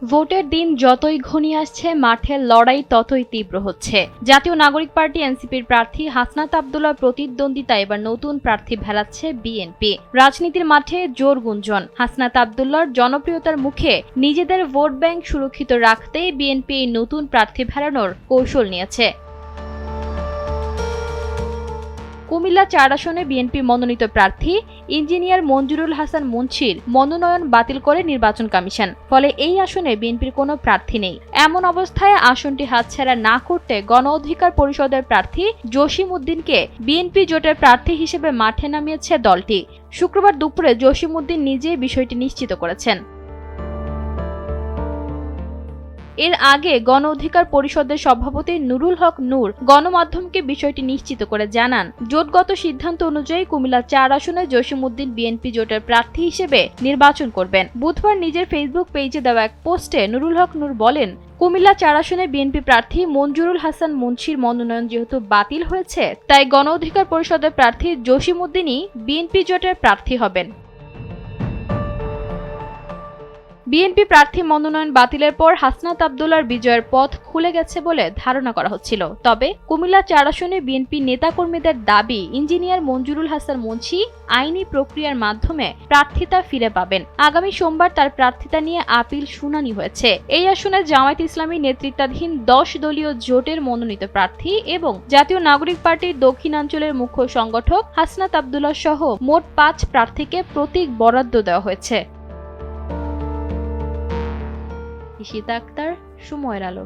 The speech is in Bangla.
ভোটের দিন যতই ঘনিয়ে আসছে, মাঠের লড়াই ততই তীব্র হচ্ছে। জাতীয় নাগরিক পার্টি এনসিপির প্রার্থী হাসনাত আব্দুল্লাহর প্রতিদ্বন্দ্বিতায় এবার নতুন প্রার্থী ভেলাচ্ছে বিএনপি। রাজনীতির মাঠে জোর গুঞ্জন। হাসনাত আব্দুল্লাহর জনপ্রিয়তার মুখে নিজেদের ভোট ব্যাংক সুরক্ষিত রাখতে বিএনপি এই নতুন প্রার্থী ভেলানোর কৌশল নিয়েছে। কুমিল্লা ৪ আসনে বিএনপি মনোনীত প্রার্থী ইঞ্জিনিয়ার মঞ্জুরুল হাসান মুন্সির মনোনয়ন বাতিল করে নির্বাচন কমিশন। ফলে এই আসনে বিএনপির কোনো প্রার্থী নেই। এমন অবস্থায় আসনটি হাতছাড়া না করতে গণ অধিকার পরিষদের প্রার্থী জসিম উদ্দিনকে বিএনপি জোটের প্রার্থী হিসেবে মাঠে নামিয়েছে দলটি। শুক্রবার দুপুরে জসিম উদ্দিন নিজেই বিষয়টি নিশ্চিত করেছেন। এর আগে গণ অধিকার পরিষদের সভাপতি নুরুল হক নূর গণমাধ্যমকে বিষয়টি নিশ্চিত করে জানান, জোটগত সিদ্ধান্ত অনুযায়ী কুমিল্লা ৪ আসনে জসিম উদ্দিন বিএনপি জোটের প্রার্থী হিসেবে নির্বাচন করবেন। বুধবার নিজের ফেসবুক পেজে দেওয়া এক পোস্টে নুরুল হক নূর বলেন, কুমিল্লা ৪ আসনে বিএনপি প্রার্থী মঞ্জুরুল হাসান মুন্সির মনোনয়ন যেহেতু বাতিল হয়েছে, তাই গণ অধিকার পরিষদের প্রার্থী জসিম উদ্দিনই বিএনপি জোটের প্রার্থী হবেন। বিএনপি প্রার্থী মনোনয়ন বাতিলের পর হাসনাত আব্দুল্লাহর বিজয়ের পথ খুলে গেছে বলে ধারণা করা হচ্ছিল। তবে কুমিল্লা ৪ আসনে বিএনপি নেতাকর্মীদের দাবি, ইঞ্জিনিয়ার মঞ্জুরুল হাসান মুন্সি আইনি প্রক্রিয়ার মাধ্যমে প্রার্থিতা ফিরে পাবেন। আগামী সোমবার তার প্রার্থিতা নিয়ে আপিল শুনানি হয়েছে। এই আসনে জামায়াত ইসলামী নেতৃত্বাধীন 10 দলীয় জোটের মনোনীত প্রার্থী এবং জাতীয় নাগরিক পার্টির দক্ষিণাঞ্চলের মুখ্য সংগঠক হাসনাত আব্দুল্লাহ সহ মোট 5 প্রার্থীকে প্রতীক বরাদ্দ দেওয়া হয়েছে। ঈশিতা আক্তার, সময়ের আলো।